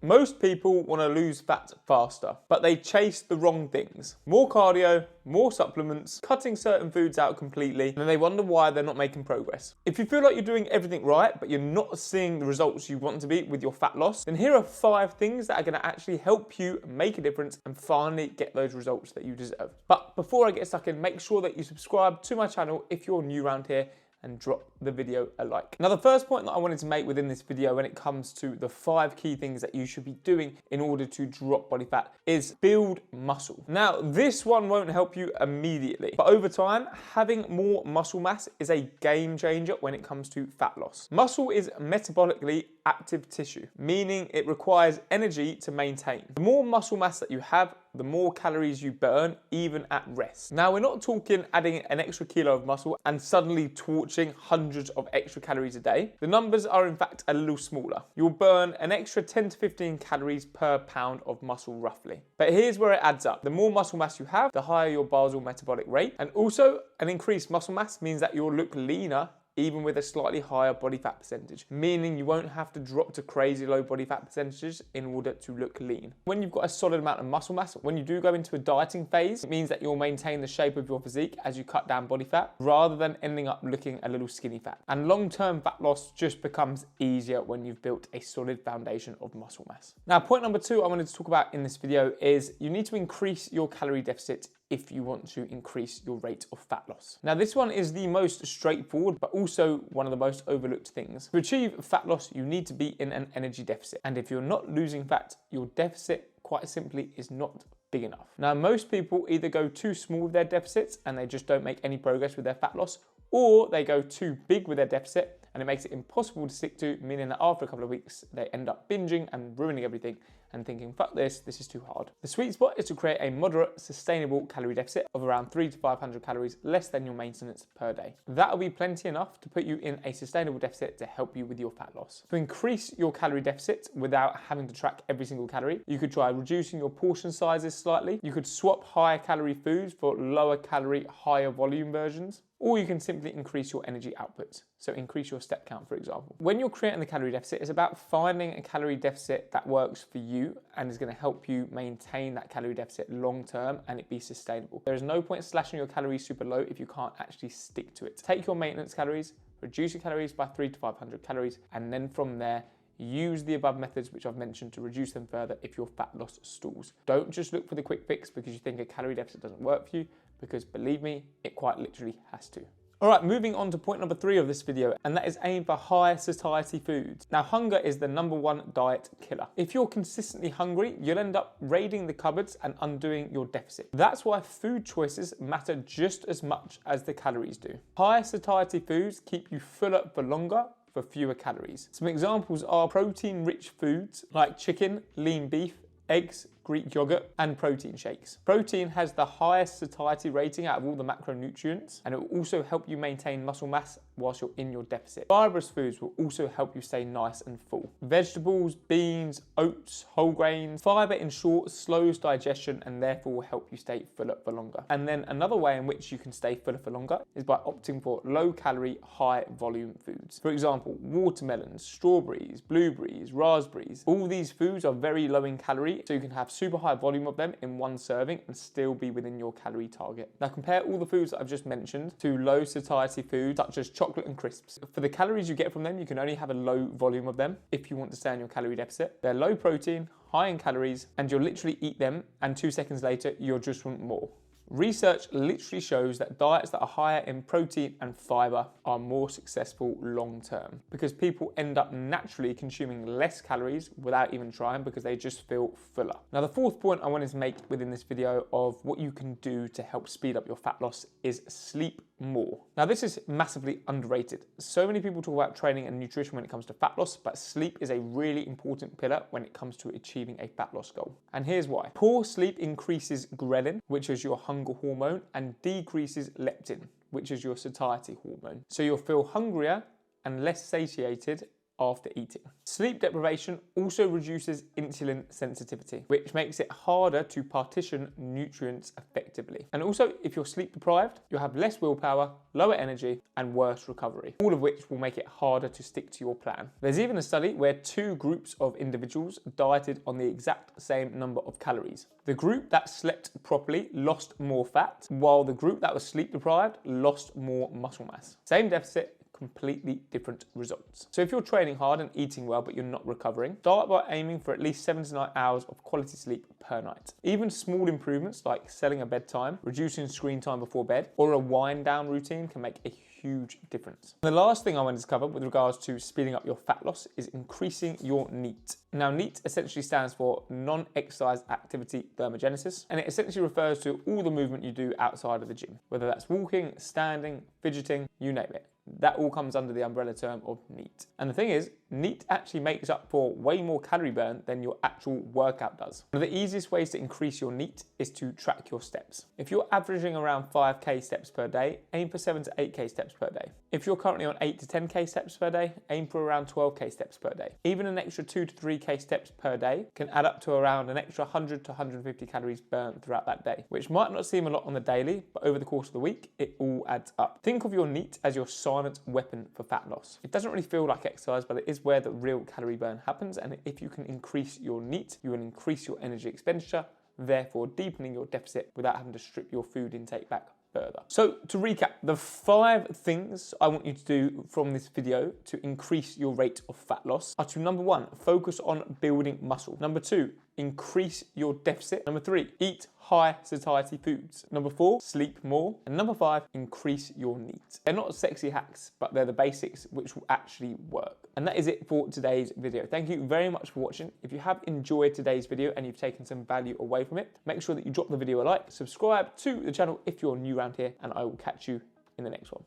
Most people want to lose fat faster, but they chase the wrong things. More cardio, more supplements, cutting certain foods out completely, and then they wonder why they're not making progress. If you feel like you're doing everything right, but you're not seeing the results you want to be with your fat loss, then here are 5 things that are going to actually help you make a difference and finally get those results that you deserve. But before I get stuck in, make sure that you subscribe to my channel if you're new around here, and drop the video a like. Now, the first point that I wanted to make within this video when it comes to the 5 key things that you should be doing in order to drop body fat is build muscle. Now, this one won't help you immediately, but over time, having more muscle mass is a game changer when it comes to fat loss. Muscle is metabolically active tissue, meaning it requires energy to maintain. The more muscle mass that you have, the more calories you burn, even at rest. Now, we're not talking adding an extra kilo of muscle and suddenly torching hundreds of extra calories a day. The numbers are in fact a little smaller. You'll burn an extra 10 to 15 calories per pound of muscle roughly. But here's where it adds up. The more muscle mass you have, the higher your basal metabolic rate. And also, an increased muscle mass means that you'll look leaner even with a slightly higher body fat percentage, meaning you won't have to drop to crazy low body fat percentages in order to look lean. When you've got a solid amount of muscle mass, when you do go into a dieting phase, it means that you'll maintain the shape of your physique as you cut down body fat, rather than ending up looking a little skinny fat. And long-term fat loss just becomes easier when you've built a solid foundation of muscle mass. Now, point number 2 I wanted to talk about in this video is you need to increase your calorie deficit if you want to increase your rate of fat loss. Now, this one is the most straightforward, but also one of the most overlooked things. To achieve fat loss, you need to be in an energy deficit. And if you're not losing fat, your deficit quite simply is not big enough. Now, most people either go too small with their deficits and they just don't make any progress with their fat loss, or they go too big with their deficit and it makes it impossible to stick to, meaning that after a couple of weeks, they end up binging and ruining everything and thinking, fuck this is too hard. The sweet spot is to create a moderate, sustainable calorie deficit of around 300 to 500 calories less than your maintenance per day. That'll be plenty enough to put you in a sustainable deficit to help you with your fat loss. To increase your calorie deficit without having to track every single calorie, you could try reducing your portion sizes slightly. You could swap higher calorie foods for lower calorie, higher volume versions. Or you can simply increase your energy output. So increase your step count, for example. When you're creating the calorie deficit, it's about finding a calorie deficit that works for you and is going to help you maintain that calorie deficit long term and it be sustainable. There is no point slashing your calories super low if you can't actually stick to it. Take your maintenance calories, reduce your calories by 300 to 500 calories, and then from there, use the above methods which I've mentioned to reduce them further if your fat loss stalls. Don't just look for the quick fix because you think a calorie deficit doesn't work for you, because believe me, it quite literally has to. All right, moving on to point number 3 of this video, and that is aim for high satiety foods. Now, hunger is the #1 diet killer. If you're consistently hungry, you'll end up raiding the cupboards and undoing your deficit. That's why food choices matter just as much as the calories do. High satiety foods keep you fuller for longer for fewer calories. Some examples are protein-rich foods like chicken, lean beef, eggs, Greek yogurt, and protein shakes. Protein has the highest satiety rating out of all the macronutrients, and it will also help you maintain muscle mass whilst you're in your deficit. Fibrous foods will also help you stay nice and full. Vegetables, beans, oats, whole grains. Fiber, in short, slows digestion and therefore will help you stay fuller for longer. And then another way in which you can stay fuller for longer is by opting for low calorie, high volume foods. For example, watermelons, strawberries, blueberries, raspberries. All these foods are very low in calorie, so you can have super high volume of them in one serving and still be within your calorie target. Now, compare all the foods that I've just mentioned to low satiety foods such as chocolate and crisps. For the calories you get from them, you can only have a low volume of them if you want to stay on your calorie deficit. They're low protein, high in calories, and you'll literally eat them and 2 seconds later you'll just want more. Research literally shows that diets that are higher in protein and fiber are more successful long term because people end up naturally consuming less calories without even trying because they just feel fuller. Now, the 4th point I wanted to make within this video of what you can do to help speed up your fat loss is sleep more. Now, this is massively underrated. So many people talk about training and nutrition when it comes to fat loss, but sleep is a really important pillar when it comes to achieving a fat loss goal. And here's why. Poor sleep increases ghrelin, which is your hunger hormone, and decreases leptin, which is your satiety hormone. So you'll feel hungrier and less satiated after eating. Sleep deprivation also reduces insulin sensitivity, which makes it harder to partition nutrients effectively. And also, if you're sleep deprived, you'll have less willpower, lower energy, and worse recovery, all of which will make it harder to stick to your plan. There's even a study where two groups of individuals dieted on the exact same number of calories. The group that slept properly lost more fat, while the group that was sleep deprived lost more muscle mass. Same deficit, completely different results. So if you're training hard and eating well but you're not recovering, start by aiming for at least 7 to 9 hours of quality sleep per night. Even small improvements like setting a bedtime, reducing screen time before bed, or a wind down routine can make a huge difference. The last thing I wanted to cover with regards to speeding up your fat loss is increasing your NEAT. Now, NEAT essentially stands for non-exercise activity thermogenesis, and it essentially refers to all the movement you do outside of the gym, whether that's walking, standing, fidgeting, you name it. That all comes under the umbrella term of NEAT. And the thing is, NEAT actually makes up for way more calorie burn than your actual workout does. One of the easiest ways to increase your NEAT is to track your steps. If you're averaging around 5k steps per day, aim for 7 to 8k steps per day. If you're currently on 8 to 10k steps per day, aim for around 12k steps per day. Even an extra 2 to 3k steps per day can add up to around an extra 100 to 150 calories burned throughout that day, which might not seem a lot on the daily, but over the course of the week, it all adds up. Think of your NEAT as your silent weapon for fat loss. It doesn't really feel like exercise, but it is where the real calorie burn happens, and if you can increase your NEAT, you will increase your energy expenditure, therefore deepening your deficit without having to strip your food intake back further. So to recap, the 5 things I want you to do from this video to increase your rate of fat loss are to: number 1, focus on building muscle. Number 2, increase your deficit. Number 3, eat high satiety foods. Number 4, sleep more. And number 5, increase your NEAT. They're not sexy hacks, but they're the basics which will actually work. And that is it for today's video. Thank you very much for watching. If you have enjoyed today's video and you've taken some value away from it, make sure that you drop the video a like, subscribe to the channel if you're new around here, and I will catch you in the next one.